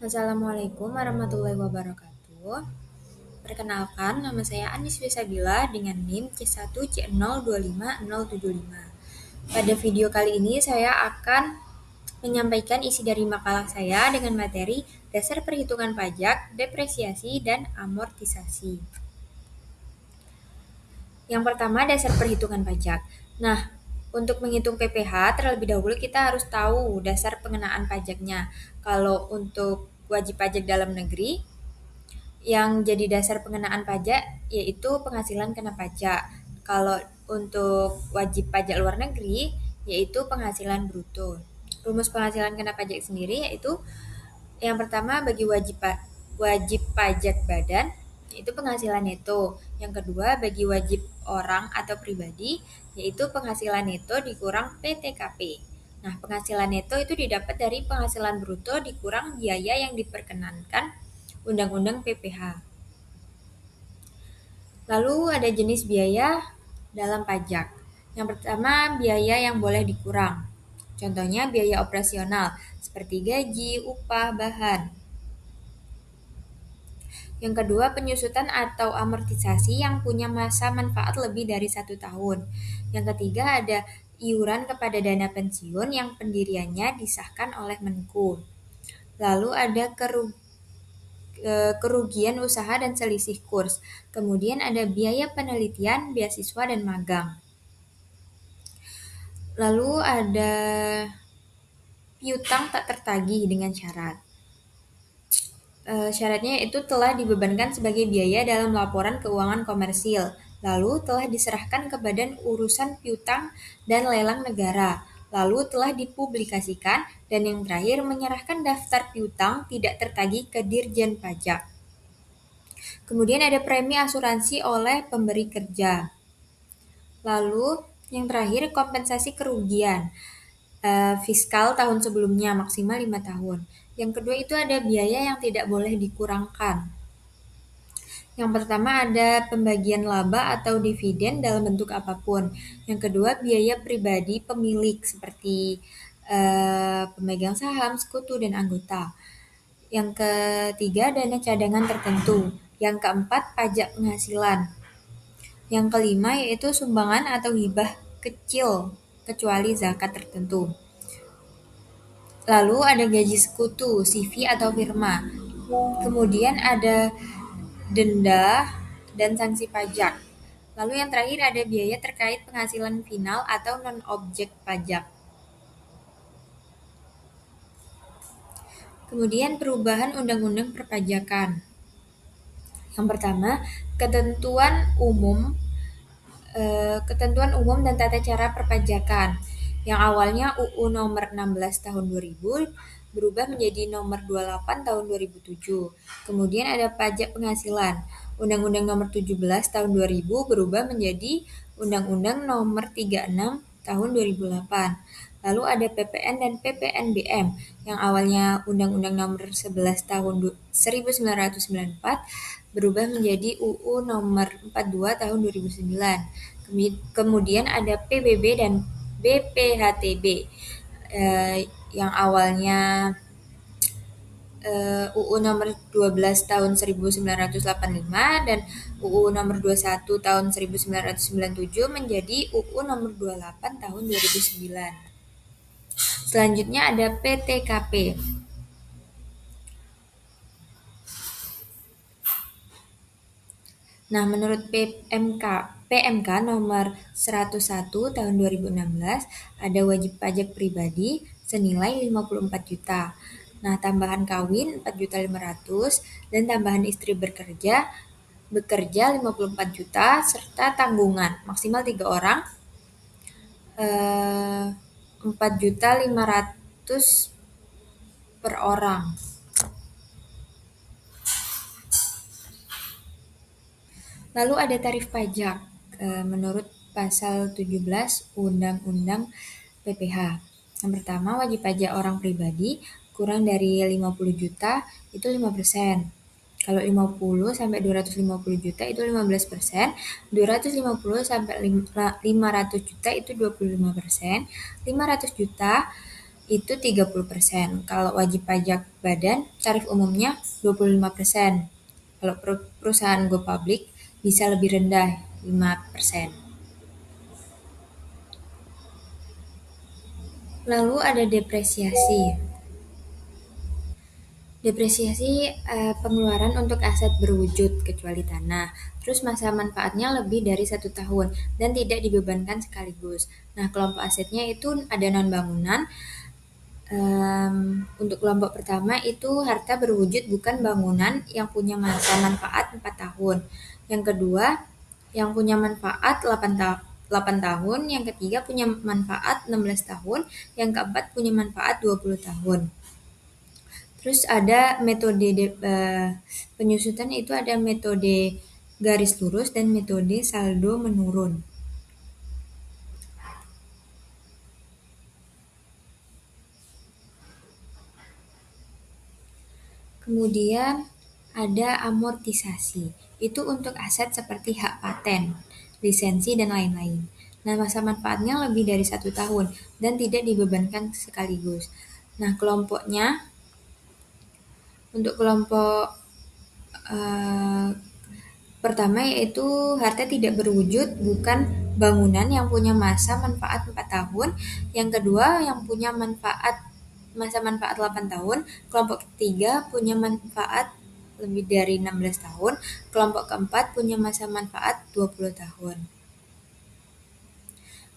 Assalamualaikum warahmatullahi wabarakatuh. Perkenalkan, nama saya Anis Wisabila dengan NIM C1C0250075. Pada video kali ini saya akan menyampaikan isi dari makalah saya dengan materi dasar perhitungan pajak, depresiasi, dan amortisasi. Yang pertama, dasar perhitungan pajak. Nah, untuk menghitung PPh, terlebih dahulu kita harus tahu dasar pengenaan pajaknya. Kalau untuk wajib pajak dalam negeri, yang jadi dasar pengenaan pajak yaitu penghasilan kena pajak. Kalau untuk wajib pajak luar negeri yaitu penghasilan bruto. Rumus penghasilan kena pajak sendiri yaitu yang pertama bagi wajib pajak badan yaitu penghasilan neto. Yang kedua bagi wajib orang atau pribadi yaitu penghasilan neto dikurang PTKP. Nah, penghasilan neto itu didapat dari penghasilan bruto dikurang biaya yang diperkenankan Undang-Undang PPh. Lalu ada jenis biaya dalam pajak. Yang pertama, biaya yang boleh dikurang. Contohnya biaya operasional, seperti gaji, upah, bahan. Yang kedua, penyusutan atau amortisasi yang punya masa manfaat lebih dari 1 tahun. Yang ketiga, ada iuran kepada dana pensiun yang pendiriannya disahkan oleh Menku. Lalu ada kerugian usaha dan selisih kurs. Kemudian ada biaya penelitian, beasiswa, dan magang. Lalu ada piutang tak tertagih dengan syarat. Syaratnya itu telah dibebankan sebagai biaya dalam laporan keuangan komersil, lalu telah diserahkan ke Badan Urusan Piutang dan Lelang Negara, lalu telah dipublikasikan, dan yang terakhir menyerahkan daftar piutang tidak tertagih ke Dirjen Pajak. Kemudian ada premi asuransi oleh pemberi kerja. Lalu yang terakhir kompensasi kerugian fiskal tahun sebelumnya maksimal 5 tahun. Yang kedua itu ada biaya yang tidak boleh dikurangkan. Yang pertama ada pembagian laba atau dividen dalam bentuk apapun. Yang kedua biaya pribadi pemilik seperti pemegang saham, sekutu, dan anggota. Yang ketiga dana cadangan tertentu. Yang keempat pajak penghasilan. Yang kelima yaitu sumbangan atau hibah kecil kecuali zakat tertentu. Lalu ada gaji sekutu, CV atau firma. Kemudian ada denda dan sanksi pajak. Lalu yang terakhir ada biaya terkait penghasilan final atau non-objek pajak. Kemudian perubahan undang-undang perpajakan. Yang pertama, ketentuan umum dan tata cara perpajakan. Yang awalnya UU nomor 16 tahun 2000 berubah menjadi nomor 28 tahun 2007. Kemudian ada pajak penghasilan. Undang-Undang nomor 17 tahun 2000 berubah menjadi Undang-Undang nomor 36 tahun 2008. Lalu ada PPN dan PPNBM yang awalnya Undang-Undang nomor 11 tahun 1994 berubah menjadi UU nomor 42 tahun 2009. Kemudian ada PBB dan BPHTB yang awalnya UU nomor 12 tahun 1985 dan UU nomor 21 tahun 1997 menjadi UU nomor 28 tahun 2009. Selanjutnya ada PTKP. Nah, menurut PMK nomor 101 tahun 2016 ada wajib pajak pribadi senilai 54 juta. Nah, tambahan kawin 4.500.000 dan tambahan istri bekerja 54 juta serta tanggungan maksimal 3 orang 4.500.000 per orang. Lalu ada tarif pajak menurut pasal 17 Undang-Undang PPh. Yang pertama, wajib pajak orang pribadi kurang dari 50 juta itu 5%. Kalau 50 sampai 250 juta itu 15%, 250 sampai 500 juta itu 25%, 500 juta itu 30%. Kalau wajib pajak badan, tarif umumnya 25%. Kalau perusahaan go public bisa lebih rendah, 5%. Lalu ada depresiasi. Depresiasi pengeluaran untuk aset berwujud kecuali tanah. Terus masa manfaatnya lebih dari 1 tahun dan tidak dibebankan sekaligus. Nah, kelompok asetnya itu ada non-bangunan. Untuk kelompok pertama itu harta berwujud bukan bangunan yang punya masa manfaat 4 tahun. Yang kedua, yang punya manfaat 8 tahun. Yang ketiga punya manfaat 16 tahun. Yang keempat punya manfaat 20 tahun. Terus ada metode penyusutan itu ada metode garis lurus dan metode saldo menurun. Kemudian ada amortisasi. Itu untuk aset seperti hak paten, lisensi, dan lain-lain. Nah, masa manfaatnya lebih dari 1 tahun dan tidak dibebankan sekaligus. Nah, kelompoknya untuk kelompok pertama yaitu harta tidak berwujud bukan bangunan yang punya masa manfaat 4 tahun. Yang kedua yang punya masa manfaat 8 tahun. Kelompok ketiga punya manfaat lebih dari 16 tahun. Kelompok keempat punya masa manfaat 20 tahun.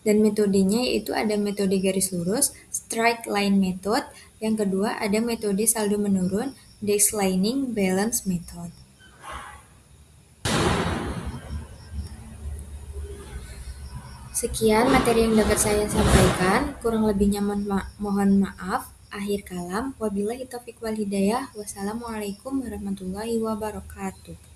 Dan metodenya yaitu ada metode garis lurus, straight line method. Yang kedua ada metode saldo menurun, declining balance method. Sekian materi yang dapat saya sampaikan, kurang lebihnya mohon maaf. Akhir kalam, wabillahi taufiq wal hidayah. Wassalamualaikum warahmatullahi wabarakatuh.